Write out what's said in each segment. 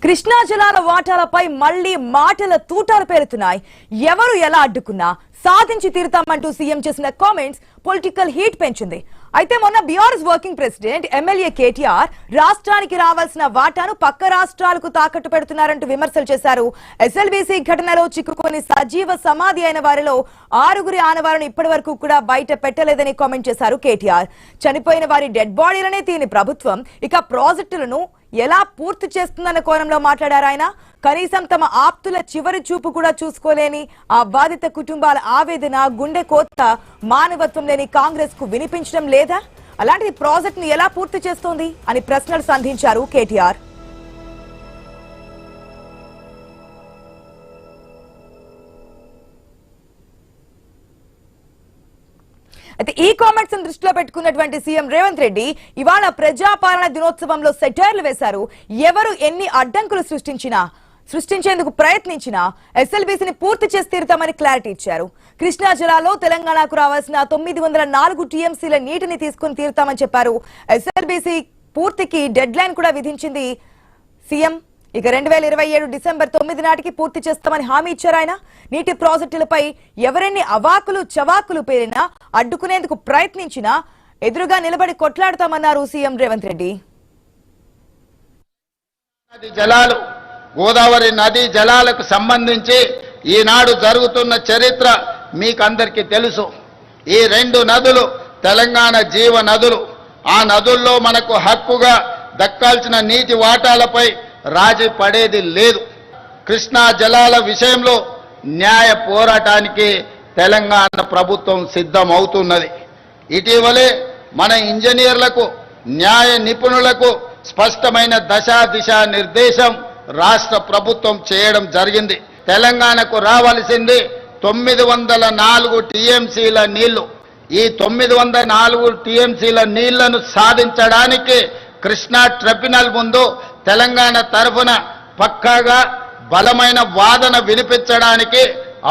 కృష్ణా జలాల వాటాలపై మళ్లీ మాటల తూటాలు పేరుతున్నాయి. ఎవరు ఎలా అడ్డుకున్నా సాధించి తీరుతామంటూ సీఎం చేసిన కామెంట్స్ పొలిటికల్ హీట్ పెంచింది. అయితే మొన్న BRS working president MLA KTR రాష్ట్రానికి రావాల్సిన వాటాను పక్క రాష్ట్రాలకు తాకట్టు పెడుతున్నారంటూ విమర్శలు చేశారు. ఎస్ఎల్బీసీ ఘటనలో చిక్కుకొని సజీవ సమాధి అయిన వారిలో 6 ఆనవాళ్లను ఇప్పటి వరకు కూడా బయట పెట్టలేదని కామెంట్ చేశారు కేటీఆర్. చనిపోయిన వారి డెడ్ బాడీలనే తీని ప్రభుత్వం ఇక ప్రాజెక్టులను ఎలా పూర్తి చేస్తుందన్న కోణంలో మాట్లాడారు ఆయన. కనీసం తమ ఆప్తుల చివరి చూపు కూడా చూసుకోలేని ఆ బాధిత కుటుంబాల ఆవేదన, గుండె కోత, మానవత్వం లేని కాంగ్రెస్ కు వినిపించడం లేదా? అలాంటి ప్రాజెక్ట్ ను ఎలా పూర్తి చేస్తోంది అని ప్రశ్నలు సంధించారు కేటీఆర్. అయితే ఈ కామెంట్స్ దృష్టిలో పెట్టుకున్నటువంటి సీఎం రేవంత్ రెడ్డి ఇవాళ ప్రజాపాలన దినోత్సవంలో సెటైర్లు వేశారు. ఎవరు ఎన్ని అడ్డంకులు సృష్టించేందుకు ప్రయత్నించినా ఎస్ఎల్బీసీని పూర్తి చేసి తీరుతామని క్లారిటీ ఇచ్చారు. కృష్ణా జిల్లాలో తెలంగాణకు రావాల్సిన 904 టీఎంసీల నీటిని తీసుకుని తీరుతామని చెప్పారు. ఎస్ఎల్బీసీ పూర్తికి డెడ్ లైన్ కూడా విధించింది సీఎం. ఇక 2027 డిసెంబర్ 9 నాటికి పూర్తి చేస్తామని హామీ ఇచ్చారు ఆయన. నీటి ప్రాజెక్టులపై ఎవరెన్ని అవాకులు చవాకులు పేరినా అడ్డుకునేందుకు ప్రయత్నించినా ఎదురుగా నిలబడి కొట్లాడతామన్నారు సీఎం రేవంత్ రెడ్డి. గోదావరి నదీ జలాలకు సంబంధించి ఈనాడు జరుగుతున్న చరిత్ర మీకందరికీ తెలుసు. ఈ 2 నదులు తెలంగాణ జీవ నదులు. ఆ నదుల్లో మనకు హక్కుగా దక్కాల్సిన నీటి వాటాలపై రాజీ పడేది లేదు. కృష్ణా జలాల విషయంలో న్యాయ పోరాటానికి తెలంగాణ ప్రభుత్వం సిద్ధమవుతున్నది. ఇటీవలే మన ఇంజనీర్లకు, న్యాయ నిపుణులకు స్పష్టమైన దిశ నిర్దేశం రాష్ట్ర ప్రభుత్వం చేయడం జరిగింది. తెలంగాణకు రావాల్సింది 904 టీఎంసీల నీళ్లు. ఈ 904 టీఎంసీల నీళ్లను సాధించడానికి కృష్ణా ట్రిబ్యునల్ ముందు తెలంగాణ తరఫున పక్కాగా బలమైన వాదన వినిపించడానికి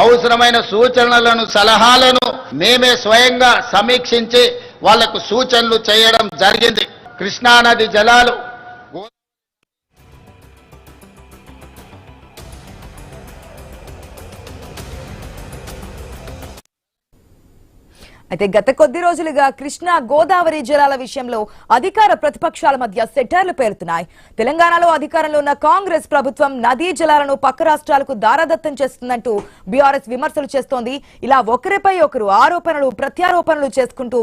అవసరమైన సూచనలను, సలహాలను మేమే స్వయంగా సమీక్షించి వాళ్లకు సూచనలు చేయడం జరిగింది. కృష్ణానది జలాలు అయితే గత కొద్ది రోజులుగా కృష్ణా గోదావరి జలాల విషయంలో అధికార ప్రతిపక్షాల మధ్య సెటర్లు పేరుతున్నాయి. తెలంగాణలో అధికారంలో ఉన్న కాంగ్రెస్ ప్రభుత్వం నదీ జలాలను పక్క రాష్ట్రాలకు దారాదత్తం చేస్తుందంటూ బీఆర్ఎస్ విమర్శలు చేస్తోంది. ఇలా ఒకరిపై ఒకరు ఆరోపణలు ప్రత్యారోపణలు చేసుకుంటూ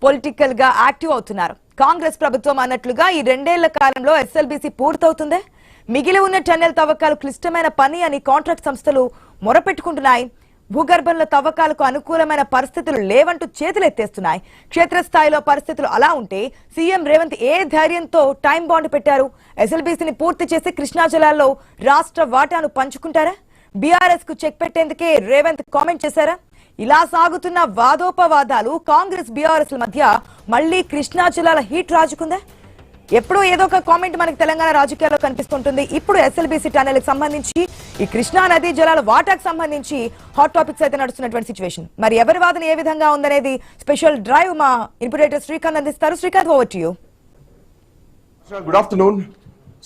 పొలిటికల్ గా యాక్టివ్ అవుతున్నారు. కాంగ్రెస్ ప్రభుత్వం అన్నట్లుగా ఈ 2 ఏళ్ల కాలంలో ఎస్ఎల్బీసీ పూర్తవుతుందే, మిగిలి ఉన్న టన్నెల్ తవ్వకాలు క్లిష్టమైన పని అని కాంట్రాక్ట్ సంస్థలు మొరపెట్టుకుంటున్నాయి. భూగర్భంలో తవ్వకాలకు అనుకూలమైన పరిస్థితులు లేవంటూ చేతులెత్తేస్తున్నాయి. క్షేత్రస్థాయిలో పరిస్థితులు అలా ఉంటే సీఎం రేవంత్ ఏ ధైర్యంతో టైం బాండ్ పెట్టారు? ఎస్ఎల్బీసీని పూర్తి చేసి కృష్ణా జలాల్లో రాష్ట్ర వాటాను పంచుకుంటారా? బీఆర్ఎస్ కు చెక్ పెట్టేందుకే రేవంత్ కామెంట్ చేశారా? ఇలా సాగుతున్న వాదోపవాదాలు కాంగ్రెస్ బీఆర్ఎస్ మధ్య మళ్లీ కృష్ణా జలాల హీట్ రాజుకుందా? ఎప్పుడూ ఏదో ఒక కామెంట్ మనకి తెలంగాణ రాజకీయాల్లో కనిపిస్తుంటుంది. ఇప్పుడు ఎస్ఎల్బీసీ టన్నెల్ కి సంబంధించి, ఈ కృష్ణా నదీ జలాల వాటాకు సంబంధించి హాట్ టాపిక్స్ అయితే నడుస్తున్నటువంటి సిచ్యువేషన్. మరి ఎవరి వాదన ఏ విధంగా ఉందనేది స్పెషల్ డ్రైవ్ మా ఇన్పుటేటర్ శ్రీకాంత్ అందిస్తారు. Srikanth, over to you. Good afternoon.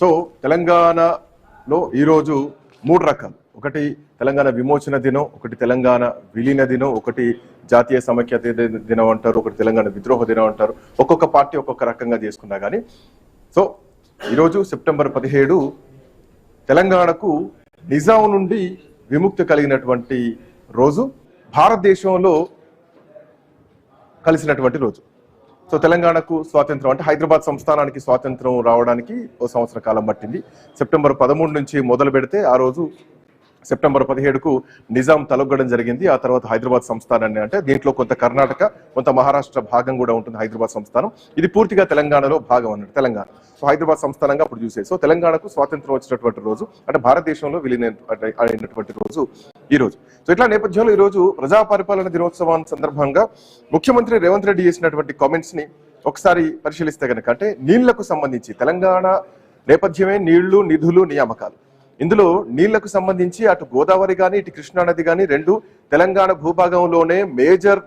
So తెలంగాణలో ఈరోజు 3 రకాలు. ఒకటి తెలంగాణ విమోచన దినం, ఒకటి తెలంగాణ విలీన దినం, ఒకటి జాతీయ సమైక్యత దినం అంటారు, ఒకటి తెలంగాణ విద్రోహ దినం అంటారు. ఒక్కొక్క పార్టీ ఒక్కొక్క రకంగా చేసుకున్నా కానీ సో ఈరోజు సెప్టెంబర్ 17 తెలంగాణకు నిజాం నుండి విముక్తి కలిగినటువంటి రోజు, భారతదేశంలో కలిసినటువంటి రోజు. సో తెలంగాణకు స్వాతంత్రం అంటే హైదరాబాద్ సంస్థానానికి స్వాతంత్రం రావడానికి 1 సంవత్సర కాలం పట్టింది. సెప్టెంబర్ 13 నుంచి మొదలు పెడితే ఆ రోజు సెప్టెంబర్ 17కు నిజాం తలొగ్గడం జరిగింది. ఆ తర్వాత హైదరాబాద్ సంస్థానాన్ని, అంటే దీంట్లో కొంత కర్ణాటక, కొంత మహారాష్ట్ర భాగం కూడా ఉంటుంది హైదరాబాద్ సంస్థానం. ఇది పూర్తిగా తెలంగాణలో భాగం అన్నట్టు తెలంగాణ. సో హైదరాబాద్ సంస్థానంగా అప్పుడు చూసే. సో తెలంగాణకు స్వాతంత్రం వచ్చినటువంటి రోజు, అంటే భారతదేశంలో విలీన అయినటువంటి రోజు ఈ రోజు. సో ఇట్లా నేపథ్యంలో ఈ రోజు ప్రజా పరిపాలన దినోత్సవం సందర్భంగా ముఖ్యమంత్రి రేవంత్ రెడ్డి చేసినటువంటి కామెంట్స్ ని ఒకసారి పరిశీలిస్తే కనుక, అంటే నీళ్లకు సంబంధించి తెలంగాణ నేపథ్యమే నీళ్లు, నిధులు, నియామకాలు. ఇందులో నీళ్లకు సంబంధించి అటు గోదావరి కానీ ఇటు కృష్ణానది కానీ 2 తెలంగాణ భూభాగంలోనే మేజర్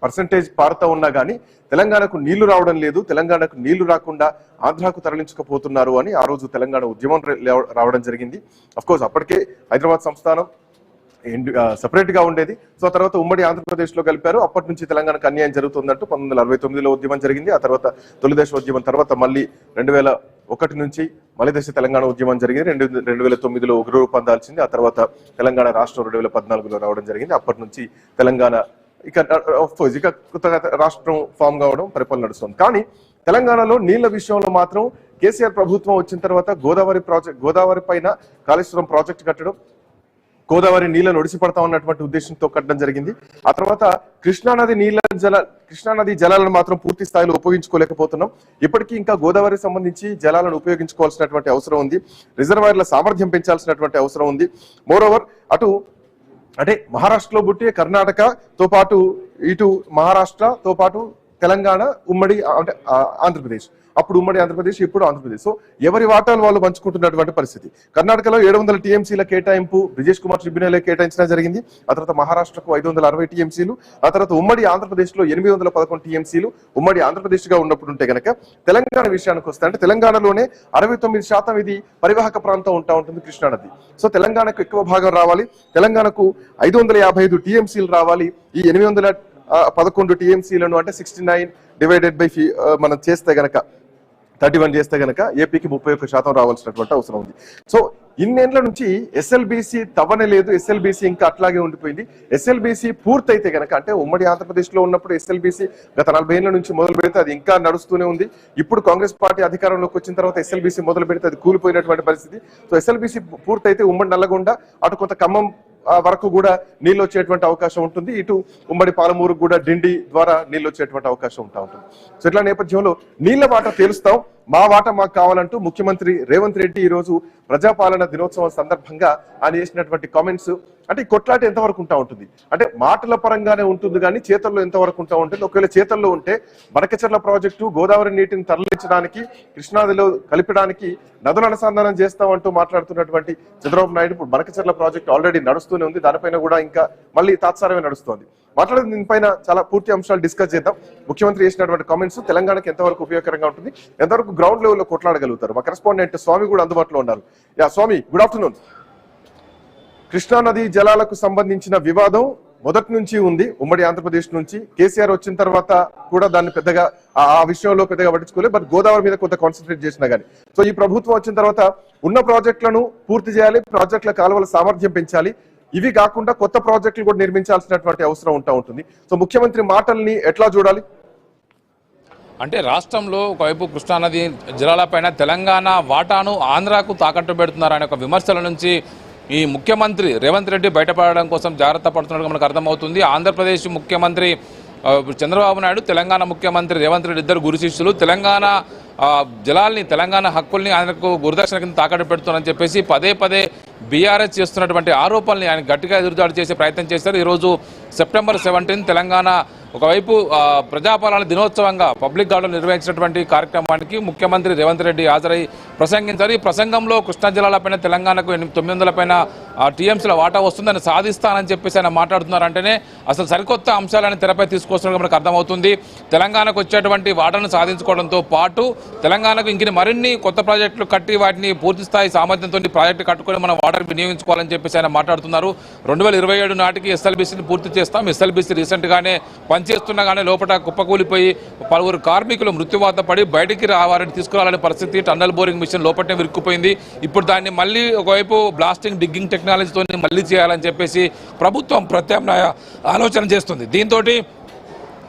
పర్సంటేజ్ పారుతా ఉన్నా కానీ తెలంగాణకు నీళ్లు రావడం లేదు, తెలంగాణకు నీళ్లు రాకుండా ఆంధ్రాకు తరలించకపోతున్నారు అని ఆ రోజు తెలంగాణ ఉద్యమం రావడం జరిగింది. అఫ్కోర్స్ అప్పటికే హైదరాబాద్ సంస్థానం సెపరేట్ గా ఉండేది. సో తర్వాత ఉమ్మడి ఆంధ్రప్రదేశ్ లో కలిపారు. అప్పటి నుంచి తెలంగాణకు అన్యాయం జరుగుతుందంటూ 1969లో ఉద్యమం జరిగింది. ఆ తర్వాత తొలిదశ ఉద్యమం, తర్వాత మళ్ళీ 2001 నుంచి మళ్ళీ దశ తెలంగాణ ఉద్యమం జరిగింది. 2009లో ఉగ్ర రూపం దాల్చింది. ఆ తర్వాత తెలంగాణ రాష్ట్రం 2014లో రావడం జరిగింది. అప్పటి నుంచి తెలంగాణ ఇక కొత్తగా రాష్ట్రం ఫామ్ కావడం, పరిపాలన నడుస్తుంది. కానీ తెలంగాణలో నీళ్ల విషయంలో మాత్రం కేసీఆర్ ప్రభుత్వం వచ్చిన తర్వాత గోదావరి పైన కాళేశ్వరం ప్రాజెక్ట్ కట్టడం, గోదావరి నీళ్లను ఒడిసిపడతా ఉన్నటువంటి ఉద్దేశంతో కట్టడం జరిగింది. ఆ తర్వాత కృష్ణానది జలాలను మాత్రం పూర్తి స్థాయిలో ఉపయోగించుకోలేకపోతున్నాం. ఇప్పటికీ ఇంకా గోదావరికి సంబంధించి జలాలను ఉపయోగించుకోవాల్సినటువంటి అవసరం ఉంది. రిజర్వాయర్ల సామర్థ్యం పెంచాల్సినటువంటి అవసరం ఉంది. మోరోవర్ అటు అంటే మహారాష్ట్రలో పుట్టి కర్ణాటకతో పాటు ఇటు మహారాష్ట్రతో పాటు తెలంగాణ ఉమ్మడి అంటే ఆంధ్రప్రదేశ్, అప్పుడు ఉమ్మడి ఆంధ్రప్రదేశ్, ఇప్పుడు ఆంధ్రప్రదేశ్. సో ఎవరి వాటాలు వాళ్ళు పంచుకుంటున్నటువంటి పరిస్థితి. కర్ణాటకలో 700 టీఎంసీల కేటాయింపు బ్రిజేష్ కుమార్ ట్రిబ్యునల్ కేటాయించడం జరిగింది. ఆ తర్వాత మహారాష్ట్రకు 560 టీఎంసీలు, ఆ తర్వాత ఉమ్మడి ఆంధ్రప్రదేశ్ లో 811 టీఎంసీలు ఉమ్మడి ఆంధ్రప్రదేశ్ గా ఉన్నప్పుడు ఉంటే గనక తెలంగాణ విషయానికి వస్తే అంటే తెలంగాణలోనే 69% ఇది పరివాహక ప్రాంతం ఉంటుంది కృష్ణానది. సో తెలంగాణకు ఎక్కువ భాగం రావాలి, తెలంగాణకు 555 టీఎంసీలు రావాలి. ఈ 811 టీఎంసీలను అంటే 69 డివైడెడ్ బై మనం చేస్తే గనక 31 చేస్తే గనక ఏపీకి 31% రావాల్సినటువంటి అవసరం ఉంది. సో ఇన్నేళ్ల నుంచి ఎస్ఎల్బీసీ తవ్వనే లేదు, ఎస్ఎల్బీసీ ఇంకా అట్లాగే ఉండిపోయింది. ఎస్ఎల్బీసీ పూర్తయితే గనక అంటే ఉమ్మడి ఆంధ్రప్రదేశ్ లో ఉన్నప్పుడు ఎస్ఎల్బీసీ గత 40 ఏళ్ల నుంచి మొదలు పెడితే అది ఇంకా నడుస్తూనే ఉంది. ఇప్పుడు కాంగ్రెస్ పార్టీ అధికారంలోకి వచ్చిన తర్వాత ఎస్ఎల్బీసీ మొదలు పెడితే అది కూలిపోయినటువంటి పరిస్థితి. సో ఎస్ఎల్బీసీ పూర్తయితే ఉమ్మడి నల్లగొండ అటు కొంత ఖమ్మం వరకు కూడా నీళ్ళు వచ్చేటువంటి అవకాశం ఉంటుంది. ఇటు ఉమ్మడి పాలమూరు కూడా డిండి ద్వారా నీళ్ళు వచ్చేటువంటి అవకాశం ఉంటుంది. సో ఇట్లా నేపథ్యంలో నీళ్ల వాటా తేలుస్తాం, మా వాటా మాకు కావాలంటూ ముఖ్యమంత్రి రేవంత్ రెడ్డి ఈ రోజు ప్రజాపాలన దినోత్సవం సందర్భంగా ఆయన చేసినటువంటి కామెంట్స్ అంటే ఈ కొట్లాట ఎంతవరకు ఉంటా ఉంటుంది అంటే మాటల పరంగానే ఉంటుంది కానీ చేతల్లో ఎంతవరకు ఉంటా ఉంటుంది. ఒకవేళ చేతల్లో ఉంటే బనకచెర్ల ప్రాజెక్టు గోదావరి నీటిని తరలించడానికి, కృష్ణానదిలో కలిపడానికి నదుల అనుసంధానం చేస్తామంటూ మాట్లాడుతున్నటువంటి చంద్రబాబు నాయుడు ఇప్పుడు బనకచెర్ల ప్రాజెక్టు ఆల్రెడీ నడుస్తూనే ఉంది, దానిపైన కూడా ఇంకా మళ్ళీ తాత్సారమే నడుస్తోంది. మాట్లాడేది దీనిపైన చాలా పూర్తి అంశాలు డిస్కస్ చేద్దాం. ముఖ్యమంత్రి చేసినటువంటి కామెంట్స్ తెలంగాణకి ఎంతవరకు ఉపయోగకరంగా ఉంటుంది, ఎంతవరకు గ్రౌండ్ లెవెల్లో కొట్లాడగలుగుతారు. మా కరెస్పాండెంట్ స్వామి కూడా అందుబాటులో ఉన్నారు. యా స్వామి, గుడ్ ఆఫ్టర్నూన్. కృష్ణానది జలాలకు సంబంధించిన వివాదం మొదటి నుంచి ఉంది ఉమ్మడి ఆంధ్రప్రదేశ్ నుంచి. కేసీఆర్ వచ్చిన తర్వాత కూడా దాన్ని పెద్దగా ఆ విషయంలో పెద్దగా పట్టించుకోలేదు, బట్ గోదావరి మీద కొంత కాన్సన్ట్రేట్ చేసినా గానీ. సో ఈ ప్రభుత్వం వచ్చిన తర్వాత ఉన్న ప్రాజెక్టులను పూర్తి చేయాలి, ప్రాజెక్టుల కాలువల సామర్థ్యం పెంచాలి, ఇవి కాకుండా కొత్త ప్రాజెక్టులు కూడా నిర్మించాల్సినటువంటి అవసరం ఉంటుంది. సో ముఖ్యమంత్రి మాటల్ని ఎట్లా చూడాలి అంటే రాష్ట్రంలో ఒకవైపు కృష్ణానది జలాలపైన తెలంగాణ వాటాను ఆంధ్రాకు తాకట్టు పెడుతున్నారనే ఒక విమర్శల నుంచి ఈ ముఖ్యమంత్రి రేవంత్ రెడ్డి బయటపడడం కోసం జాగ్రత్త పడుతున్నట్టుగా మనకు అర్థమవుతుంది. ఆంధ్రప్రదేశ్ ముఖ్యమంత్రి చంద్రబాబు నాయుడు, తెలంగాణ ముఖ్యమంత్రి రేవంత్ రెడ్డి ఇద్దరు గురు శిష్యులు. తెలంగాణ జలాల్ని, తెలంగాణ హక్కుల్ని ఆయనకు గురుదక్షిణ కింద తాకట్టు పెడుతున్నారని చెప్పేసి పదే పదే బీఆర్ఎస్ చేస్తున్నటువంటి ఆరోపణల్ని ఆయన గట్టిగా ఎదురుదాడి చేసే ప్రయత్నం చేశారు. ఈరోజు సెప్టెంబర్ 17 తెలంగాణ ఒకవైపు ప్రజాపాలన దినోత్సవంగా పబ్లిక్ గార్డెన్ నిర్వహించినటువంటి కార్యక్రమానికి ముఖ్యమంత్రి రేవంత్ రెడ్డి హాజరై ప్రసంగించారు. ఈ ప్రసంగంలో కృష్ణా జలాలపైన తెలంగాణకు 900 పైన టీఎంసీల వాటా వస్తుందని సాధిస్తానని చెప్పేసి ఆయన మాట్లాడుతున్నారంటేనే అసలు సరికొత్త అంశాలను తెరపై తీసుకొస్తున్నట్టు మనకు అర్థమవుతుంది. తెలంగాణకు వచ్చేటువంటి వాటాను సాధించుకోవడంతో పాటు తెలంగాణకు ఇంక మరిన్ని కొత్త ప్రాజెక్టులు కట్టి వాటిని పూర్తి స్థాయి సామర్థ్యంతో ప్రాజెక్టు కట్టుకొని మనం వాటర్ వినియోగించుకోవాలని చెప్పేసి ఆయన మాట్లాడుతున్నారు. 2027 నాటికి ఎస్ఎల్బీసీని పూర్తి చేస్తాం. ఎస్ఎల్బీసీ రీసెంట్గానే పనిచేస్తున్నా కానీ లోపల కుప్పకూలిపోయి పలువురు కార్మికులు మృత్యువాత పడి బయటికి రావాలని తీసుకురావాలని పరిస్థితి. టన్నల్ బోరింగ్ మిషన్ లోపలనే విరుక్కుపోయింది. ఇప్పుడు దాన్ని మళ్ళీ ఒకవైపు బ్లాస్టింగ్ డిగ్గింగ్ టెక్నాలజీతో మళ్ళీ చేయాలని చెప్పేసి ప్రభుత్వం ప్రత్యామ్నాయ ఆలోచన చేస్తుంది. దీంతో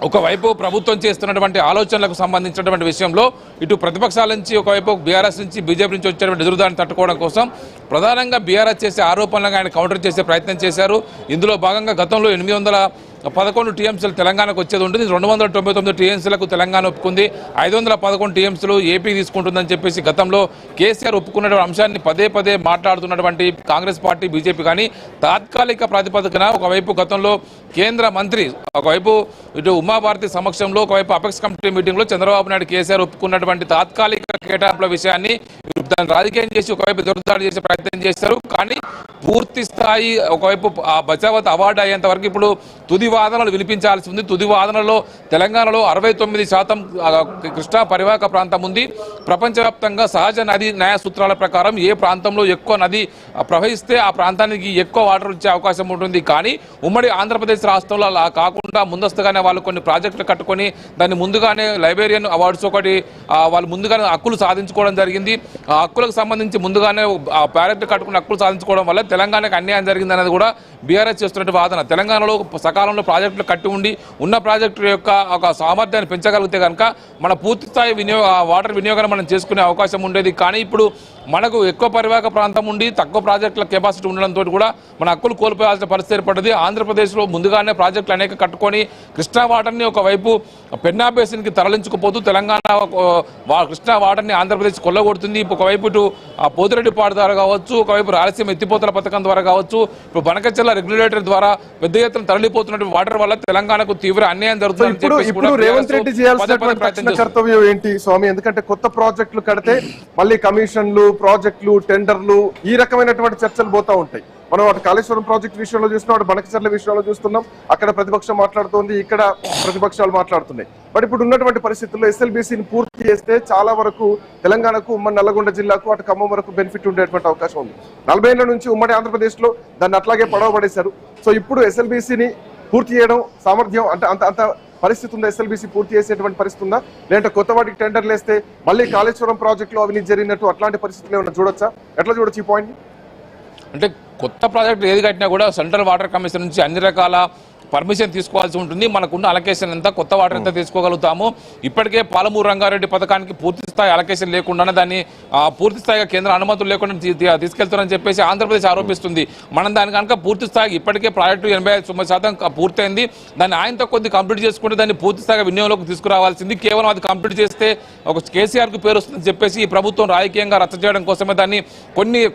ఒకవైపు ప్రభుత్వం చేస్తున్నటువంటి ఆలోచనలకు సంబంధించినటువంటి విషయంలో ఇటు ప్రతిపక్షాల నుంచి ఒకవైపు బీఆర్ఎస్ నుంచి బీజేపీ నుంచి వచ్చేటువంటి ఎదురుదాన్ని తట్టుకోవడం కోసం ప్రధానంగా బీఆర్ఎస్ చేసే ఆరోపణలను ఆయన కౌంటర్ చేసే ప్రయత్నం చేశారు. ఇందులో భాగంగా గతంలో 811 టీఎంసీలు తెలంగాణకు వచ్చేది ఉంటుంది. 299 టీఎంసీలకు తెలంగాణ ఒప్పుకుంది. 511 టీఎంసీలు ఏపీ తీసుకుంటుందని చెప్పేసి గతంలో కేసీఆర్ ఒప్పుకున్నటువంటి అంశాన్ని పదే పదే మాట్లాడుతున్నటువంటి కాంగ్రెస్ పార్టీ, బీజేపీ కానీ తాత్కాలిక ప్రాతిపదికన ఒకవైపు గతంలో కేంద్ర మంత్రి ఒకవైపు ఇటు ఉమాభారతి సమక్షంలో ఒకవైపు అపెక్స్ కమిటీ మీటింగ్లో చంద్రబాబు నాయుడు కేసీఆర్ ఒప్పుకున్నటువంటి తాత్కాలిక కేటాయింపుల విషయాన్ని దాన్ని రాజకీయం చేసి ఒకవైపు దుర్దాడి చేసే ప్రయత్నం చేస్తారు. కానీ పూర్తి స్థాయి ఒకవైపు బచావత్ అవార్డు అయ్యేంత వరకు ఇప్పుడు తుది వాదనలు వినిపించాల్సి ఉంది. తుది వాదనలో తెలంగాణలో 69% కృష్ణా పరివాహక ప్రాంతం ఉంది. ప్రపంచవ్యాప్తంగా సహజ నది న్యాయ సూత్రాల ప్రకారం ఏ ప్రాంతంలో ఎక్కువ నది ప్రవహిస్తే ఆ ప్రాంతానికి ఎక్కువ వాటర్ వచ్చే అవకాశం ఉంటుంది. కానీ ఉమ్మడి ఆంధ్రప్రదేశ్ రాష్ట్రంలో అలా కాకుండా ముందస్తుగానే వాళ్ళు కొన్ని ప్రాజెక్టులు కట్టుకొని దాన్ని ముందుగానే లైబ్రేరియన్ అవార్డ్స్ ఒకటి వాళ్ళు ముందుగానే హక్కులు సాధించుకోవడం జరిగింది. ఆ హక్కులకు సంబంధించి ముందుగానే ప్రాజెక్టు కట్టుకుని హక్కులు సాధించుకోవడం వల్ల తెలంగాణకు అన్యాయం జరిగింది అనేది కూడా బీఆర్ఎస్ చేస్తున్నట్టు వాదన. తెలంగాణలో సకాలంలో ప్రాజెక్టులు కట్టి ఉండి ఉన్న ప్రాజెక్టుల యొక్క ఒక సామర్థ్యాన్ని పెంచగలిగితే కనుక మన పూర్తి స్థాయి వాటర్ వినియోగాన్ని మనం చేసుకునే అవకాశం ఉండేది. కానీ ఇప్పుడు మనకు ఎక్కువ పరివాహక ప్రాంతం ఉండి తక్కువ ప్రాజెక్టుల కెపాసిటీ ఉండడంతో కూడా మన హక్కులు కోల్పోయాల్సిన పరిస్థితి ఏర్పడింది. ఆంధ్రప్రదేశ్లో ముందుగానే ప్రాజెక్టులు అనేక కట్టుకొని కృష్ణా వాటర్ని ఒకవైపు పెన్నా బేసిన్కి తరలించుకుపోతూ తెలంగాణ కృష్ణా వాటర్ని ఆంధ్రప్రదేశ్ కొల్లగొడుతుంది. ఒకవైపు ఇటు పోతిరెడ్డిపాడు ద్వారా కావచ్చు, ఒకవైపు రాయలసీమ ఎత్తిపోతల పథకం ద్వారా కావచ్చు, ఇప్పుడు బనకచెర్ల రెగ్యులేటర్ ద్వారా పెద్ద ఎత్తున తరలిపోతున్నటువంటి వాటర్ వల్ల తెలంగాణకు తీవ్ర అన్యాయం జరుగుతుంది. రేవంత్ రెడ్డి చేయాల్సిన కర్తవ్యం ఏంటి స్వామి? ఎందుకంటే కొత్త ప్రాజెక్టులు కడితే మళ్ళీ కమిషన్లు, ప్రాజెక్టులు, టెండర్లు, ఈ రకమైనటువంటి చర్చలు పోతా ఉంటాయి. మనం అటు కాళేశ్వరం ప్రాజెక్టు విషయంలో చూస్తున్నాం, అటు బనకచెర్ల విషయంలో చూస్తున్నాం. అక్కడ ప్రతిపక్షం మాట్లాడుతోంది, ఇక్కడ ప్రతిపక్షాలు మాట్లాడుతున్నాయి. బట్ ఇప్పుడు ఉన్నటువంటి పరిస్థితుల్లో ఎస్ఎల్బీసీని పూర్తి చేస్తే చాలా వరకు తెలంగాణకు, ఉమ్మడి నల్లగొండ జిల్లాకు, అటు ఖమ్మం వరకు బెనిఫిట్ ఉండేటువంటి అవకాశం ఉంది. 40 ఏళ్ల నుంచి ఉమ్మడి ఆంధ్రప్రదేశ్ లో దాన్ని అట్లాగే పడవబడేశారు. సో ఇప్పుడు ఎస్ఎల్బీసీని పూర్తి చేయడం సామర్థ్యం అంటే అంత పరిస్థితి ఉందా? ఎస్ఎల్బీసీ పూర్తి చేసేటువంటి పరిస్థితి ఉందా? లేదంటే కొత్త వాటికి టెండర్లు వేస్తే మళ్ళీ కాళేశ్వరం ప్రాజెక్టులో అవినీతి జరిగినట్టు అట్లాంటి పరిస్థితులు ఏమన్నా చూడొచ్చా? ఎట్లా చూడొచ్చు ఈ పాయింట్? అంటే కొత్త ప్రాజెక్టు ఏది కట్టినా కూడా సెంట్రల్ వాటర్ కమిషన్ నుంచి అన్ని రకాల పర్మిషన్ తీసుకోవాల్సి ఉంటుంది. మనకున్న అలొకేషన్ ఎంత, కొత్త వాటర్ ఎంత తీసుకోగలుగుతాము. ఇప్పటికే పాలమూరు రంగారెడ్డి పథకానికి పూర్తి స్థాయి అలొకేషన్ లేకుండానే దాన్ని పూర్తి స్థాయిగా కేంద్ర అనుమతులు లేకుండా తీసుకెళ్తారని చెప్పేసి ఆంధ్రప్రదేశ్ ఆరోపిస్తుంది. మనం దాని కనుక పూర్తి స్థాయి ఇప్పటికే ప్రాజెక్టు 85% పూర్తయింది. దాన్ని ఆయనతో కొద్ది కంప్లీట్ చేసుకుంటే దాన్ని పూర్తి స్థాయిగా వినియోగంలోకి తీసుకురావాల్సింది. కేవలం అది కంప్లీట్ చేస్తే ఒక కేసీఆర్కు పేరు వస్తుందని చెప్పేసి ఈ ప్రభుత్వం రాజకీయంగా రచ్చ చేయడం కోసమే దాన్ని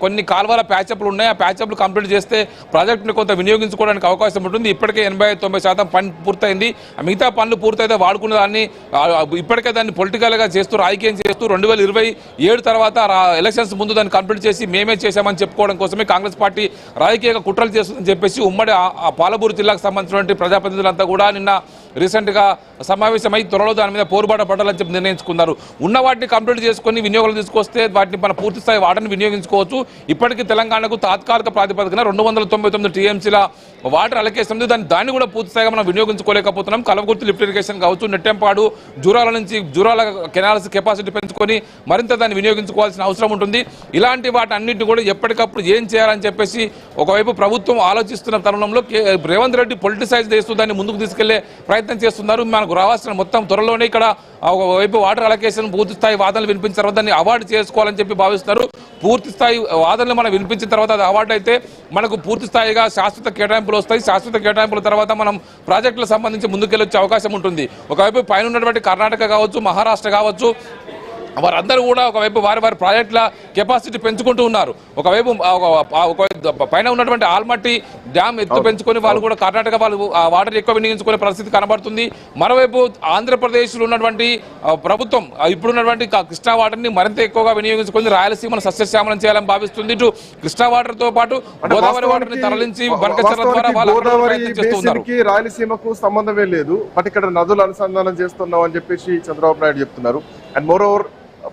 కొన్ని కాల్వల ప్యాచప్లు ఉన్నాయి. ఆ ప్యాచప్లు కంప్లీట్ చేస్తే ప్రాజెక్టుని కొంత వినియోగించుకోవడానికి అవకాశం ఉంటుంది. ఇప్పటికే 80-90% పని పూర్తయింది. మిగతా పనులు పూర్తయితే వాడుకునే దాన్ని ఇప్పటికే దాన్ని పొలిటికల్ గా చేస్తూ, రాజకీయం చేస్తూ 2027 తర్వాత ఎలక్షన్స్ ముందు దాన్ని కంప్లీట్ చేసి మేమే చేశామని చెప్పుకోవడం కోసమే కాంగ్రెస్ పార్టీ రాజకీయంగా కుట్రలు చేస్తుందని చెప్పేసి ఉమ్మడి పాలమూరు జిల్లాకు సంబంధించినటువంటి ప్రజాప్రతినిధులంతా కూడా నిన్న రీసెంట్ గా సమావేశమై త్వరలో దాని మీద పోరుబాట పడాలని చెప్పి నిర్ణయించుకున్నారు. ఉన్న వాటిని కంప్లీట్ చేసుకుని వినియోగాలు తీసుకొస్తే వాటిని మన పూర్తి స్థాయి వాటర్ని వినియోగించుకోవచ్చు. ఇప్పటికీ తెలంగాణకు తాత్కాలిక ప్రాతిపదికన 299 టీఎంసీల వాటర్ అలొకేషన్ ఉంది. దాన్ని కూడా పూర్తి స్థాయిగా మనం వినియోగించుకోలేకపోతున్నాం. కలవకుర్తి లిఫ్ట్ ఇరిగేషన్ కావచ్చు, నెట్టెంపాడు, జూరాల కెనాల్స్ కెపాసిటీ పెంచుకొని మరింత దాన్ని వినియోగించుకోవాల్సిన అవసరం ఉంటుంది. ఇలాంటి వాటి అన్నింటినీ కూడా ఎప్పటికప్పుడు ఏం చేయాలని చెప్పేసి ఒకవైపు ప్రభుత్వం ఆలోచిస్తున్న తరుణంలో రేవంత్ రెడ్డి పొలిటిసైజ్ చేస్తూ దాన్ని ముందుకు తీసుకెళ్లే ప్రయత్నం చేస్తున్నారు. మనకు రావాల్సిన మొత్తం త్వరలోనే ఇక్కడ ఒకవైపు వాటర్ అలొకేషన్ పూర్తి స్థాయి వాదనలు వినిపించిన తర్వాత దాన్ని అవార్డు చేసుకోవాలని చెప్పి భావిస్తున్నారు. పూర్తి స్థాయి వాదనలు మనం వినిపించిన తర్వాత అది అవార్డు అయితే మనకు పూర్తి స్థాయిగా శాశ్వత కేటాయింపులు వస్తాయి. శాశ్వత కేటాయింపుల తర్వాత మనం ప్రాజెక్టులకు సంబంధించి ముందుకెళ్ళొచ్చే అవకాశం ఉంటుంది. ఒకవైపు పైన ఉన్నటువంటి కర్ణాటక కావచ్చు, మహారాష్ట్ర కావచ్చు, వారందరూ కూడా ఒకవైపు వారి ప్రాజెక్టుల కెపాసిటీ పెంచుకుంటూ ఉన్నారు. ఒకవైపు పైన ఉన్నటువంటి ఆల్మట్టి డ్యామ్ ఎత్తు పెంచుకొని వాళ్ళు కూడా కర్ణాటక వాళ్ళు వాటర్ ఎక్కువ వినియోగించుకునే పరిస్థితి కనబడుతుంది. మరోవైపు ఆంధ్రప్రదేశ్లో ఉన్నటువంటి ప్రభుత్వం ఇప్పుడున్నటువంటి కృష్ణా వాటర్ని మరింత ఎక్కువగా వినియోగించుకొని రాయలసీమను సస్యశ్యామలం చేయాలని భావిస్తుంది. ఇటు కృష్ణా వాటర్ తో పాటు గోదావరి వాటర్ ని తరలించి బనకచెర్ల ద్వారా వాళ్ళు రాయలసీమకు సంబంధమే లేదు. బట్ ఇక్కడ నదులు అనుసంధానం చేస్తున్నాం అని చెప్పేసి చంద్రబాబు నాయుడు చెప్తున్నారు. అండ్ మోర్ ఓవర్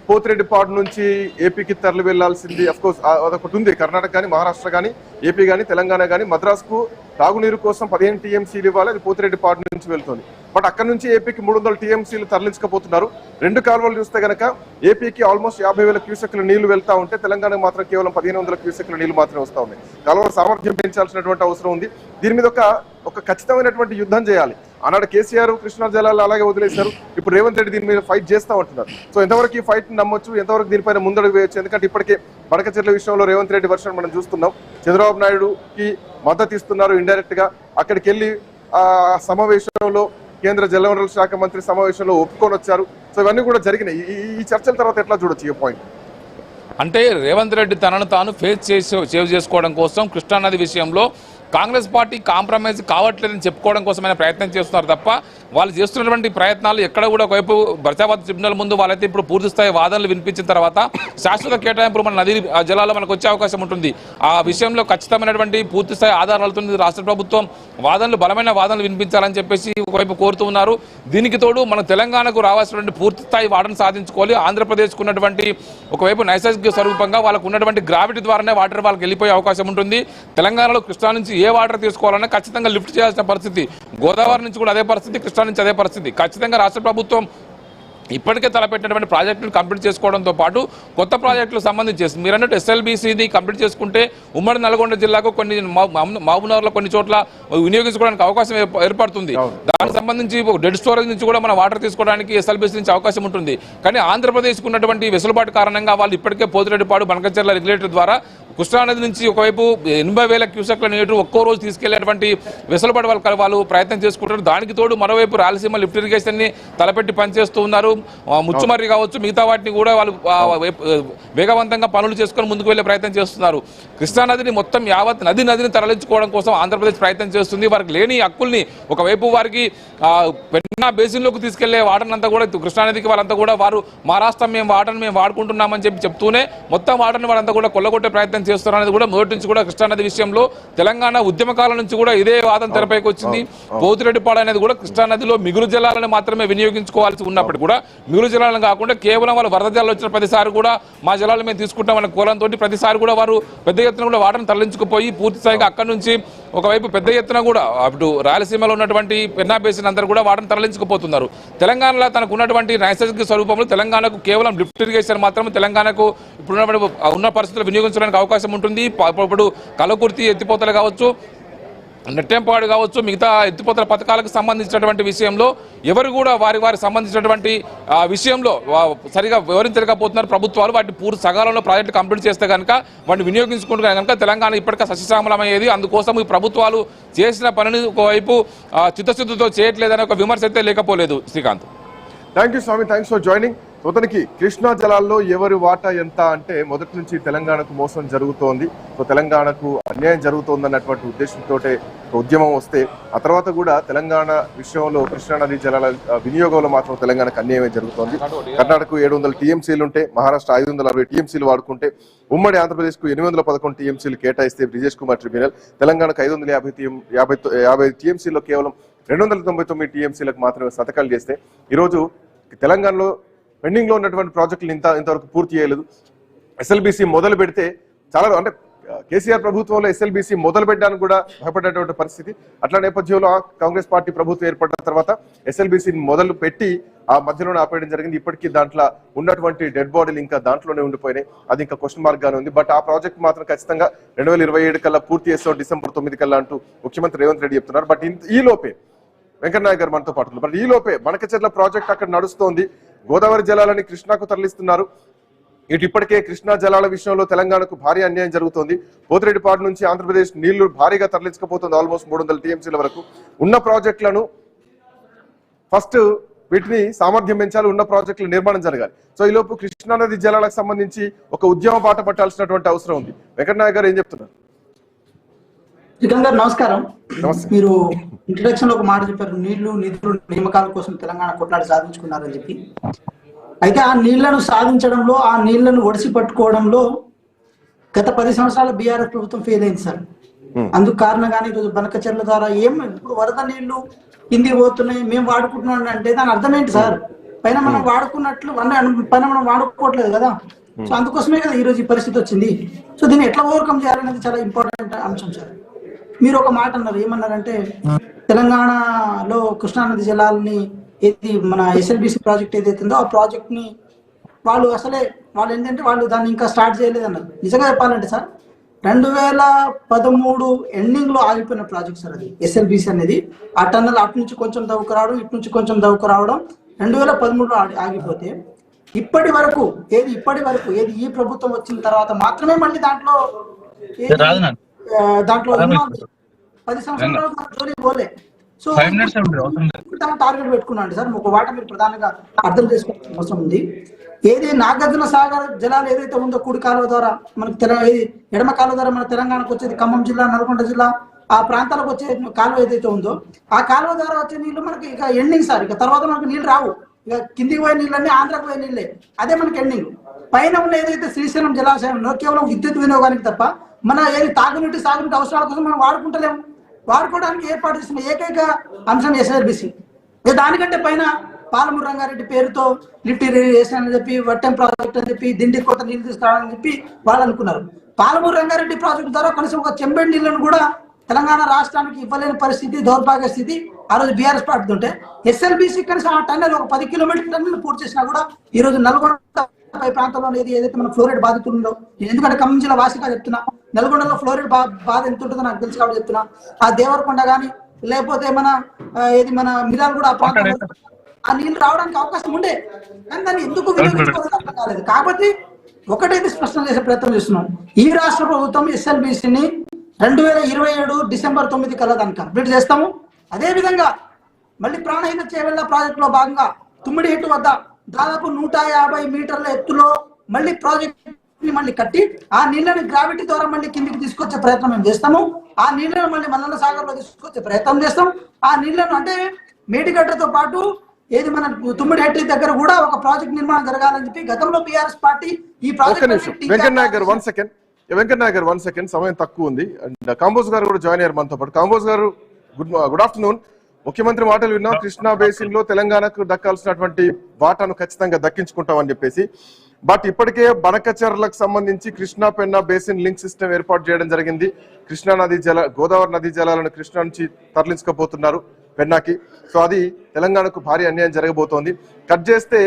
పోతిరెడ్డిపాడు నుంచి ఏపీకి తరలి వెళ్లాల్సింది అఫ్కోర్స్ అదొకటి ఉంది. కర్ణాటక కానీ, మహారాష్ట్ర కానీ, ఏపీ కానీ, తెలంగాణ కానీ మద్రాసుకు తాగునీరు కోసం 15 టీఎంసీలు ఇవ్వాలి. అది పోతిరెడ్డిపాడు నుంచి వెళ్తుంది. బట్ అక్కడ నుంచి ఏపీకి 300 టీఎంసీలు తరలించకపోతున్నారు. 2 కాలువలు చూస్తే గనక ఏపీకి ఆల్మోస్ట్ 50,000 క్యూసెక్ల నీళ్లు వెళ్తా ఉంటే తెలంగాణకు మాత్రం కేవలం 1,500 క్యూసెక్ల నీళ్లు మాత్రమే వస్తా ఉన్నాయి. కాలువల సామర్థ్యం పెంచాల్సినటువంటి అవసరం ఉంది. దీని మీద ఒక ఖచ్చితమైనటువంటి యుద్ధం చేయాలి. ఆనాడు కేసీఆర్ కృష్ణా జలాలు అలాగే వదిలేశారు. ఇప్పుడు రేవంత్ రెడ్డి దీని మీద ఫైట్ చేస్తా ఉంటున్నారు. సో ఎంతవరకు ఈ ఫైట్ నమ్మొచ్చు, ఎంతవరకు దీనిపైన ముందడుగు వేయచ్చు? ఎందుకంటే ఇప్పటికే బనకచెర్ల విషయంలో రేవంత్ రెడ్డి వర్షన్ మనం చూస్తున్నాం. చంద్రబాబు నాయుడుకి మద్దతు ఇస్తున్నారు ఇండైరెక్ట్ గా. అక్కడికి వెళ్ళి ఆ సమావేశంలో కేంద్ర జలవనరుల శాఖ మంత్రి సమావేశంలో ఒప్పుకొని వచ్చారు. సో ఇవన్నీ కూడా జరిగినాయి. ఈ చర్చల తర్వాత ఎట్లా చూడొచ్చు ఈ పాయింట్? అంటే రేవంత్ రెడ్డి తనను తాను సేవ్ చేసుకోవడం కోసం కృష్ణానది విషయంలో కాంగ్రెస్ పార్టీ కాంప్రమైజ్ కావట్లేదని చెప్పుకోవడం కోసమైన ప్రయత్నం చేస్తున్నారు తప్ప వాళ్ళు చేస్తున్నటువంటి ప్రయత్నాలు ఎక్కడ కూడా ఒకవైపు బర్చాబాద్ ట్రిబ్యునల్ ముందు వాళ్ళైతే ఇప్పుడు పూర్తి స్థాయి వాదనలు వినిపించిన తర్వాత శాశ్వత కేటాయింపులు మన నదీ జలాల్లో మనకు వచ్చే అవకాశం ఉంటుంది. ఆ విషయంలో ఖచ్చితమైనటువంటి పూర్తి స్థాయి ఆధారాలతో రాష్ట్ర ప్రభుత్వం బలమైన వాదనలు వినిపించాలని చెప్పేసి ఒకవైపు కోరుతూ ఉన్నారు. దీనికి తోడు మన తెలంగాణకు రావాల్సినటువంటి పూర్తి స్థాయి వాటను సాధించుకోవాలి. ఆంధ్రప్రదేశ్కు ఉన్నటువంటి ఒకవైపు నైసర్గిక స్వరూపంగా వాళ్ళకు ఉన్నటువంటి గ్రావిటీ ద్వారానే వాటర్ వాళ్ళకి వెళ్ళిపోయే అవకాశం ఉంటుంది. తెలంగాణలో కృష్ణా నుంచి ఏ వాటర్ తీసుకోవాలన్నా ఖచ్చితంగా లిఫ్ట్ చేయాల్సిన పరిస్థితి, గోదావరి నుంచి కూడా అదే పరిస్థితి, కృష్ణా నుంచి అదే పరిస్థితి. ఖచ్చితంగా రాష్ట్ర ప్రభుత్వం ఇప్పటికే తలపెట్టినటువంటి ప్రాజెక్టును కంప్లీట్ చేసుకోవడంతో పాటు కొత్త ప్రాజెక్టులకు సంబంధించి మీరు అన్నట్టు ఎస్ఎల్బీసీని కంప్లీట్ చేసుకుంటే ఉమ్మడి నల్గొండ జిల్లాకు కొన్ని మహబూబ్నగర్లో కొన్ని చోట్ల వినియోగించుకోవడానికి అవకాశం ఏర్పడుతుంది. దానికి సంబంధించి డెడ్ స్టోరేజ్ నుంచి కూడా మనం వాటర్ తీసుకోవడానికి ఎస్ఎల్బీసీ నుంచి అవకాశం ఉంటుంది. కానీ ఆంధ్రప్రదేశ్కు ఉన్నటువంటి వెసులుబాటు కారణంగా వాళ్ళు ఇప్పటికే పోతిరెడ్డిపాడు బనకచెర్ల రెగ్యులేటర్ ద్వారా కృష్ణానది నుంచి ఒకవైపు 80,000 క్యూసెక్ల నీరు ఒక్కో రోజు తీసుకెళ్లేటువంటి వెసులుబాటు వాళ్ళు ప్రయత్నం చేసుకుంటారు. దానికి తోడు మరోవైపు రాయలసీమ లిఫ్ట్ ఇరిగేషన్ ని తలపెట్టి పనిచేస్తూ ఉన్నారు. ముచ్చుమర్రి కావచ్చు, మిగతా వాటిని కూడా వాళ్ళు వేగవంతంగా పనులు చేసుకొని ముందుకు వెళ్లే ప్రయత్నం చేస్తున్నారు. కృష్ణానదిని మొత్తం యావత్ నదిని తరలించుకోవడం కోసం ఆంధ్రప్రదేశ్ ప్రయత్నం చేస్తుంది. వారికి లేని హక్కుల్ని ఒకవైపు వారికి పెన్నా బేసిన్లోకి తీసుకెళ్లే వాటర్ అంతా కూడా కృష్ణానదికి వాళ్ళంతా కూడా వారు మా రాష్ట్రం మేము వాడుకుంటున్నామని చెప్తూనే మొత్తం వాటర్ని వాళ్ళంతా కూడా కొల్లగొట్టే ప్రయత్నం చేస్తున్నారనేది కూడా మొదటి నుంచి కూడా కృష్ణానది విషయంలో తెలంగాణ ఉద్యమకాలం నుంచి కూడా ఇదే వాదన తెరపైకి వచ్చింది. పోతిరెడ్డిపాడు అనేది కూడా కృష్ణానదిలో మిగులు జలాలను మాత్రమే వినియోగించుకోవాల్సి ఉన్నప్పుడు కూడా మిగులు జలాలను కాకుండా కేవలం వాళ్ళు వరద జలాలు వచ్చిన ప్రతిసారి కూడా మా జలాలు మేము తీసుకుంటామన్న కోలంతో ప్రతిసారి కూడా వారు పెద్ద ఎత్తున కూడా వాటర్ని తరలించుకుపోయి పూర్తి స్థాయిగా అక్కడి నుంచి ఒకవైపు పెద్ద ఎత్తున కూడా అటు రాయలసీమలో ఉన్నటువంటి పెన్నా బేసిన్ అందరూ కూడా వాటర్ని తరలించుకుపోతున్నారు. తెలంగాణలో తనకు ఉన్నటువంటి నైసర్గిక స్వరూపంలో తెలంగాణకు కేవలం లిఫ్ట్ ఇరిగేషన్ మాత్రమే తెలంగాణకు ఇప్పుడు ఉన్న పరిస్థితులు వినియోగించడానికి అవకాశం ఉంటుంది. ఇప్పుడు కలకుర్తి ఎత్తిపోతలు కావచ్చు, నెట్టెంపాడు కావచ్చు, మిగతా ఎత్తిపోతల పథకాలకు సంబంధించినటువంటి విషయంలో ఎవరు కూడా వారి సంబంధించినటువంటి విషయంలో సరిగా వివరించలేకపోతున్నారు ప్రభుత్వాలు. వాటిని పూర్తి సకాలంలో ప్రాజెక్టు కంప్లీట్ చేస్తే కనుక వాటిని వినియోగించుకుంటే కనుక తెలంగాణ ఇప్పటికే సస్యశ్యామలమయ్యేది. అందుకోసం ఈ ప్రభుత్వాలు చేసిన పనిని ఒకవైపు చిత్తశుద్ధితో చేయట్లేదనే ఒక విమర్శ అయితే లేకపోలేదు. శ్రీకాంత్, థ్యాంక్ యూ స్వామి, థ్యాంక్స్ ఫర్ జాయినింగ్. మొత్తానికి కృష్ణా జలాల్లో ఎవరి వాటా ఎంత అంటే మొదటి నుంచి తెలంగాణకు మోసం జరుగుతోంది, సో తెలంగాణకు అన్యాయం జరుగుతోంది అన్నటువంటి ఉద్దేశంతో ఉద్యమం వస్తే ఆ తర్వాత కూడా తెలంగాణ విషయంలో కృష్ణానది జలాల వినియోగంలో మాత్రం తెలంగాణకు అన్యాయమే జరుగుతోంది. కర్ణాటకకు 700 టీఎంసీలు ఉంటే మహారాష్ట్ర 560 టీఎంసీలు వాడుకుంటే ఉమ్మడి ఆంధ్రప్రదేశ్కు 811 టీఎంసీలు కేటాయిస్తే బ్రిజేష్ కుమార్ ట్రిబ్యునల్ తెలంగాణకు 550 టీఎంసీలో కేవలం 299 టీఎంసీలకు మాత్రమే సంతకాలు చేస్తే ఈరోజు తెలంగాణలో పెండింగ్ లో ఉన్నటువంటి ప్రాజెక్టులు ఇంతవరకు పూర్తి చేయలేదు. ఎస్ఎల్బీసీ మొదలు పెడితే చాలా అంటే కేసీఆర్ ప్రభుత్వంలో ఎస్ఎల్బీసీ మొదలు పెట్టడానికి కూడా భయపడేటువంటి పరిస్థితి. అట్లా నేపథ్యంలో కాంగ్రెస్ పార్టీ ప్రభుత్వం ఏర్పడిన తర్వాత ఎస్ఎల్బీసీని మొదలు పెట్టి ఆ మధ్యలోనే ఆపేయడం జరిగింది. ఇప్పటికీ దాంట్లో ఉన్నటువంటి డెడ్ బాడీలు ఇంకా దాంట్లోనే ఉండిపోయినాయి. అది ఇంకా క్వశ్చన్ మార్క్ గానే ఉంది. బట్ ఆ ప్రాజెక్ట్ మాత్రం ఖచ్చితంగా 2027 కల్లా పూర్తి చేస్తాం, December 9 కల్లా అంటూ ముఖ్యమంత్రి రేవంత్ రెడ్డి చెప్తున్నారు. బట్ ఈ లోపే వెంకయ్యనాయుడు గారు మనతో పాటు, బట్ ఈ లోపే బనకచెర్ల ప్రాజెక్ట్ అక్కడ నడుస్తోంది. గోదావరి జలాలని కృష్ణాకు తరలిస్తున్నారు. ఇటు ఇప్పటికే కృష్ణా జలాల విషయంలో తెలంగాణకు భారీ అన్యాయం జరుగుతోంది. పోతిరెడ్డిపాడు నుంచి ఆంధ్రప్రదేశ్ నీళ్లు భారీగా తరలించకపోతుంది, ఆల్మోస్ట్ 300 టీఎంసీల వరకు. ఉన్న ప్రాజెక్టులను ఫస్ట్ వీటిని సామర్థ్యం పెంచాలి, ఉన్న ప్రాజెక్టుల నిర్మాణం జరగాలి. సో ఈ లోపు కృష్ణానది జలాలకు సంబంధించి ఒక ఉద్యమ బాట పట్టాల్సినటువంటి అవసరం ఉంది. వెంకటనాయక్ గారు ఏం చెప్తున్నారు? శ్రీకాంత్ గారు నమస్కారం. మీరు ఇంట్రడక్షన్ లో ఒక మాట చెప్పారు, నీళ్లు నిధులు నియామకాల కోసం తెలంగాణ కొట్లాడి సాధించుకున్నారని చెప్పి. అయితే ఆ నీళ్లను సాధించడంలో, ఆ నీళ్లను ఒడిసి పట్టుకోవడంలో గత 10 సంవత్సరాల బీఆర్ఎస్ ప్రభుత్వం ఫెయిల్ అయింది సార్. అందుకు కారణంగానే ఈరోజు బనకచెర్ల ద్వారా ఇప్పుడు వరద నీళ్లు కిందికి పోతున్నాయి, మేము వాడుకుంటున్నాం అంటే దాని అర్థం ఏంటి సార్? పైన మనం వాడుకున్నట్లు పైన మనం వాడుకోవట్లేదు కదా. సో అందుకోసమే కదా ఈరోజు ఈ పరిస్థితి వచ్చింది. సో దీన్ని ఎట్లా ఓవర్కమ్ చేయాలనేది చాలా ఇంపార్టెంట్ అంశం సార్. మీరు ఒక మాట అన్నారు, ఏమన్నారంటే తెలంగాణలో కృష్ణానది జలాలని ఏది మన ఎస్ఎల్బీసీ ప్రాజెక్ట్ ఏదైతే ఉందో ఆ ప్రాజెక్ట్ ని వాళ్ళు ఏంటంటే వాళ్ళు దాన్ని ఇంకా స్టార్ట్ చేయలేదన్నారు. నిజంగా చెప్పాలంటే సార్ 2013 ఎండింగ్ లో ఆగిపోయిన ప్రాజెక్ట్ సార్ అది ఎస్ఎల్బీసీ అనేది. ఆ టన్నల్ అటు నుంచి కొంచెం దవ్వుకు రావడం, ఇటు నుంచి కొంచెం దవ్వుకు రావడం 2013లో ఆగిపోతే ఇప్పటి వరకు ఏది ఈ ప్రభుత్వం వచ్చిన తర్వాత మాత్రమే మళ్ళీ దాంట్లో 10 సంవత్సరాల జోలికి పోలే. సో టార్గెట్ పెట్టుకున్నాండి సార్. ఒక వాట మీరు ప్రధానంగా అర్థం చేసుకోవాల్సిన అవసరం ఉంది. ఏది నాగార్జున సాగర్ జలాలు ఏదైతే ఉందో కుడి కాలువ ద్వారా మనకి ఎడమ కాలువ ద్వారా మన తెలంగాణకు వచ్చేది ఖమ్మం జిల్లా, నల్గొండ జిల్లా, ఆ ప్రాంతాలకు వచ్చే కాలువ ఏదైతే ఉందో ఆ కాలువ ద్వారా వచ్చే నీళ్లు మనకి ఇక ఎండింగ్ సార్. ఇక తర్వాత మనకు నీళ్లు రావు. ఇక కిందికి పోయే నీళ్ళన్నీ ఆంధ్రాకు పోయే నీళ్ళే. అదే మనకి ఎండింగ్. పైన ఉన్న ఏదైతే శ్రీశైలం జలాశయంలో కేవలం విద్యుత్ వినియోగానికి తప్ప మన ఏది తాగునీటి సాగునీటి అవసరాల కోసం మనం వాడుకుంటలేము. వాడుకోవడానికి ఏర్పాటు చేసిన ఏకైక అంశం ఎస్ఆర్బిసి. దానికంటే పైన పాలమూరు రంగారెడ్డి పేరుతో లిఫ్ట్ ఇరిగేషన్ అని చెప్పి, వట్టెం ప్రాజెక్ట్ అని చెప్పి, దిండి కొత్త నీళ్లు తీసుకురావాలని చెప్పి వాళ్ళు అనుకున్నారు. పాలమూరు రంగారెడ్డి ప్రాజెక్టు ద్వారా కనీసం ఒక చెంబెడి నీళ్లను కూడా తెలంగాణ రాష్ట్రానికి ఇవ్వలేని పరిస్థితి, దౌర్భాగ్య స్థితి ఆ రోజు బీఆర్ఎస్ పార్టీ ఉంటే, ఎస్ఎల్బిసి కనీసం ఆ టన్నెల్ ఒక 10 కిలోమీటర్ల టన్నెల్ పూర్తి చేసినా కూడా ఈ రోజు నల్గొండ ప్రాంతంలో ఏదైతే మన ఫ్లోరైడ్ బాధితులు ఉందో, ఎందుకంటే ఖమ్మం జిల్లా వాసిగా చెప్తున్నా, నల్గొండలో ఫ్లోరైడ్ బాధ ఎంత ఉంటుందో నాకు తెలుసు కాబట్టి చెప్తున్నా. ఆ దేవరకొండ కానీ లేకపోతే మన మిరాలు కూడా ఆ ప్రాంతంలో ఆ నీళ్లు రావడానికి అవకాశం ఉండే, కానీ దాన్ని ఎందుకు వినియోగించుకోవాలని అర్థం కాలేదు. కాబట్టి ఒకటైతే స్పష్టం చేసే ప్రయత్నం చేస్తున్నాం, ఈ రాష్ట్ర ప్రభుత్వం ఎస్ఎల్బిసిని 2027 డిసెంబర్ 9 కల్లా దాన్ని కంప్లీట్ చేస్తాము. అదే విధంగా మళ్ళీ ప్రాణహిత చేవెళ్ల ప్రాజెక్టులో భాగంగా తుమ్మిడిహెట్టు వద్ద దాదాపు 150 మీటర్ల ఎత్తులో మళ్ళీ ప్రాజెక్ట్ ని మళ్ళీ కట్టి ఆ నీళ్ళని గ్రావిటీ ద్వారా మళ్ళీ కిందికి తీసుకొచ్చే ప్రయత్నం మేము చేస్తాము. ఆ నీళ్లను మళ్ళీ మల్లన్న సాగర్ లో తీసుకొచ్చే ప్రయత్నం చేస్తాం. ఆ నీళ్లను అంటే మేడిగడ్డతో పాటు ఏది మన తుమ్మిడిహెట్టి దగ్గర కూడా ఒక ప్రాజెక్ట్ నిర్మాణం జరగాలని చెప్పి గతంలో బీఆర్ఎస్ పార్టీ ఈ ప్రాజెక్ట్. వెంకటనాయక్ గారు 1 సెకండ్, సమయం తక్కువ ఉంది. అండ్ కాంబోజ్ గారు కూడా జాయిన్ అయ్యారు మనతో పాటు. కాంబోజ్ గారు గుడ్ ఆఫ్టర్నూన్. ముఖ్యమంత్రి మాటలు విన్నాం, కృష్ణా బేసిన్ లో తెలంగాణకు దక్కాల్సినటువంటి వాటాను ఖచ్చితంగా దక్కించుకుంటామని చెప్పేసి. బట్ ఇప్పటికే బనకచర్లకు సంబంధించి Krishna Penna basin link system ఏర్పాటు చేయడం జరిగింది. గోదావరి నదీ జలాలను కృష్ణా నుంచి తరలించకపోతున్నారు పెన్నాకి. సో అది తెలంగాణకు భారీ అన్యాయం జరగబోతోంది. కట్ చేస్తే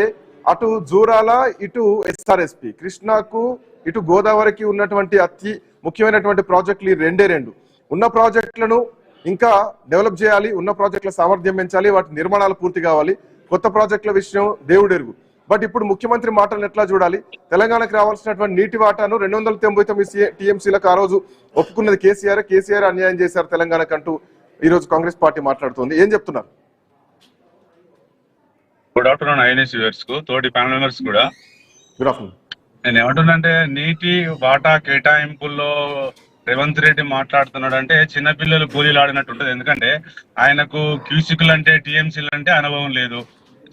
అటు జూరాల, ఇటు ఎస్ఆర్ఎస్పి, కృష్ణాకు ఇటు గోదావరికి ఉన్నటువంటి అతి ముఖ్యమైనటువంటి ప్రాజెక్టులు ఈ రెండు. ఉన్న ప్రాజెక్టులను ఇంకా డెవలప్ చేయాలి, ఉన్న ప్రాజెక్టుల సామర్థ్యం పెంచాలి, వాటి నిర్మాణాలు పూర్తి కావాలి. కొత్త ప్రాజెక్టుల విషయం దేవుడెరుగు. బట్ ఇప్పుడు ముఖ్యమంత్రి మాటలను ఎట్లా చూడాలి? తెలంగాణకు రావాల్సినటువంటి నీటి వాటాను 299 టీఎంసీలకు ఆ రోజు ఒప్పుకున్నది కేసీఆర్ అన్యాయం చేశారు తెలంగాణకు అంటూ ఈ రోజు కాంగ్రెస్ పార్టీ మాట్లాడుతోంది. ఏం చెప్తున్నారు? గుడ్ ఆఫ్టర్నూన్ ఐఎన్ఎస్ వ్యూవర్స్ కు, తోటి ప్యానల్ మెంబర్స్ కూడా గుడ్ ఆఫ్టర్నూన్. నేను ఏమంటున్నానంటే, నీటి వాటా కేటాయింపుల్లో రేవంత్ రెడ్డి మాట్లాడుతున్నాడు అంటే చిన్నపిల్లలు గోళీలు ఆడినట్టు ఉంటుంది. ఎందుకంటే ఆయనకు క్యూసిక్లు అంటే టీఎంసీలు అంటే అనుభవం లేదు,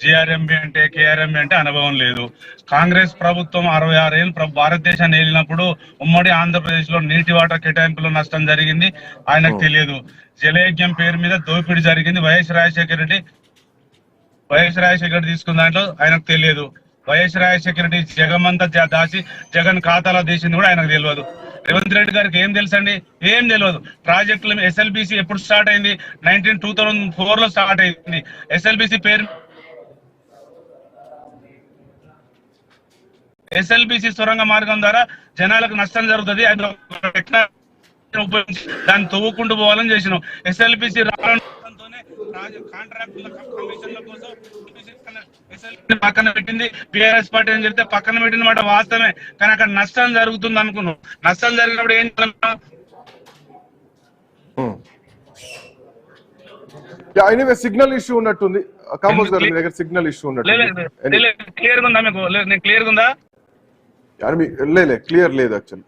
జిఆర్ఎంబి అంటే కేఆర్ఎంబి అంటే అనుభవం లేదు. కాంగ్రెస్ ప్రభుత్వం 66 ఏళ్ళు భారతదేశాన్ని ఏలినప్పుడు ఉమ్మడి ఆంధ్రప్రదేశ్ లో నీటి వాటా కేటాయింపులో నష్టం జరిగింది, ఆయనకు తెలియదు. జలయజ్ఞం పేరు మీద దోపిడీ జరిగింది, వైఎస్ రాజశేఖర రెడ్డి తీసుకున్న దాంట్లో ఆయనకు తెలియదు. వైఎస్ రాజశేఖర రెడ్డి జగమంతా దాచి జగన్ ఖాతాలో తీసింది కూడా ఆయనకు తెలియదు. రేవంత్ రెడ్డి గారికి ఏం తెలుసండి? ఏం తెలియదు. ప్రాజెక్టులు ఎస్ఎల్బిసి ఎప్పుడు స్టార్ట్ అయింది? 2004 లో స్టార్ట్ అయింది. ఎస్ఎల్బిసి సొరంగ మార్గం ద్వారా జనాలకు నష్టం జరుగుతుంది, అది దాన్ని తవ్వుకుంటూ పోవాలని చేసినాం. ఎస్ఎల్బిసి పక్కన పెట్టింది బీఆర్ఎస్ పార్టీ అని చెప్తే పక్కన పెట్టిన మాట వాస్తవమే, కానీ అక్కడ నష్టం జరుగుతుంది అనుకున్నాం. నష్టం జరిగినప్పుడు ఏం సిగ్నల్ ఇష్యూ ఉన్నట్టుంది. కాంబోజ్ గారి దగ్గర సిగ్నల్ ఇష్యూ ఉన్నట్టు క్లియర్ ఉందా మీకు? క్లియర్ ఉందా? క్లియర్ లేదు actually.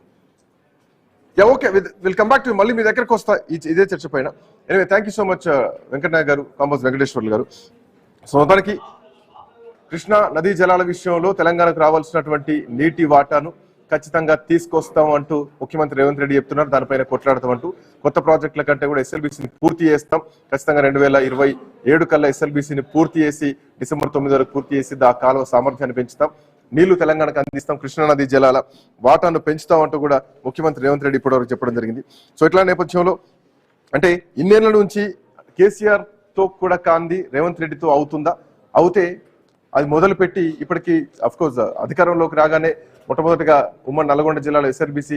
Okay, will come back to మళ్ళీ మీ దగ్గరకు వస్తా ఇదే చర్చ పైన. Anyway, thank you so much Venkatanayak garu, Kamboj Venkateswarlu గారు. సో మొత్తానికి కృష్ణా నదీ జలాల విషయంలో తెలంగాణకు రావాల్సినటువంటి నీటి వాటాను ఖచ్చితంగా తీసుకొస్తాం అంటూ ముఖ్యమంత్రి రేవంత్ రెడ్డి చెప్తున్నారు. దానిపైన కొట్లాడతామంటూ కొత్త ప్రాజెక్టుల కంటే కూడా ఎస్ఎల్బిసిని పూర్తి చేస్తాం, ఖచ్చితంగా 2027 కల్లా ఎస్ఎల్బిసిని పూర్తి చేసి డిసెంబర్ 9 వరకు పూర్తి చేసి ఆ కాలువ సామర్థ్యాన్ని పెంచుతాం, నీళ్లు తెలంగాణకు అందిస్తాం, కృష్ణా నదీ జలాల వాటాను పెంచుతాం అంటూ కూడా ముఖ్యమంత్రి రేవంత్ రెడ్డి ఇప్పటివరకు చెప్పడం జరిగింది. సో ఇట్లా నేపథ్యంలో అంటే ఇన్నేళ్ల నుంచి కేసీఆర్ తో కూడా కాంది రేవంత్ రెడ్డితో అవుతుందా? అవుతే అది మొదలుపెట్టి ఇప్పటికీ అఫ్ కోర్స్ అధికారంలోకి రాగానే మొట్టమొదటిగా ఉమ్మడి నల్గొండ జిల్లాలో ఎస్ఎల్బిసి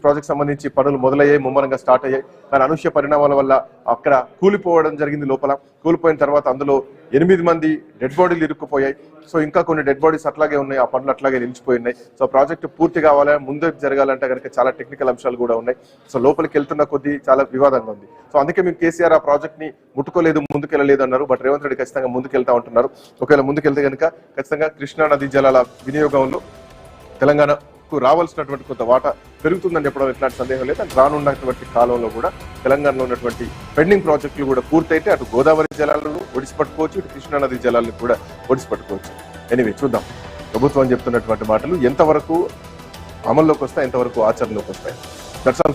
ప్రాజెక్ట్ సంబంధించి పనులు మొదలయ్యాయి, ముమ్మరంగా స్టార్ట్ అయ్యాయి. కానీ అనూహ్య పరిణామాల వల్ల అక్కడ కూలిపోవడం జరిగింది. లోపల కూలిపోయిన తర్వాత అందులో 8 మంది డెడ్ బాడీలు ఇరుక్కుపోయాయి. సో ఇంకా కొన్ని డెడ్ బాడీస్ అట్లాగే ఉన్నాయి, ఆ పనులు అట్లాగే నిలిచిపోయి ఉన్నాయి. సో ప్రాజెక్టు పూర్తి కావాలని ముందుకు జరగాలంటే కనుక చాలా టెక్నికల్ అంశాలు కూడా ఉన్నాయి. సో లోపలికి వెళ్తున్న కొద్దీ చాలా వివాదంగా ఉంది. సో అందుకే మేము కేసీఆర్ ఆ ప్రాజెక్ట్ ని ముట్టుకోలేదు, ముందుకెళ్ళలేదు అన్నారు. బట్ రేవంత్ రెడ్డి ఖచ్చితంగా ముందుకెళ్తా ఉంటున్నారు. ఒకవేళ ముందుకెళ్తే కనుక ఖచ్చితంగా కృష్ణా నదీ జలాల వినియోగంలో తెలంగాణకు మనకు రావాల్సినటువంటి కొంత వాటా పెరుగుతుందని చెప్పడం ఎట్లాంటి సందేహం లేదు. అండ్ రానున్నటువంటి కాలంలో కూడా తెలంగాణలో ఉన్నటువంటి పెండింగ్ ప్రాజెక్టులు కూడా పూర్తయితే అటు గోదావరి జలాలను ఒడిసిపట్టుకోవచ్చు, ఇటు కృష్ణానది జలాలను కూడా ఒడిసిపట్టుకోవచ్చు. ఎనివే చూద్దాం ప్రభుత్వం చెప్తున్నటువంటి మాటలు ఎంతవరకు అమల్లోకి వస్తాయి, ఎంతవరకు ఆచరణలోకి వస్తాయి. That's all.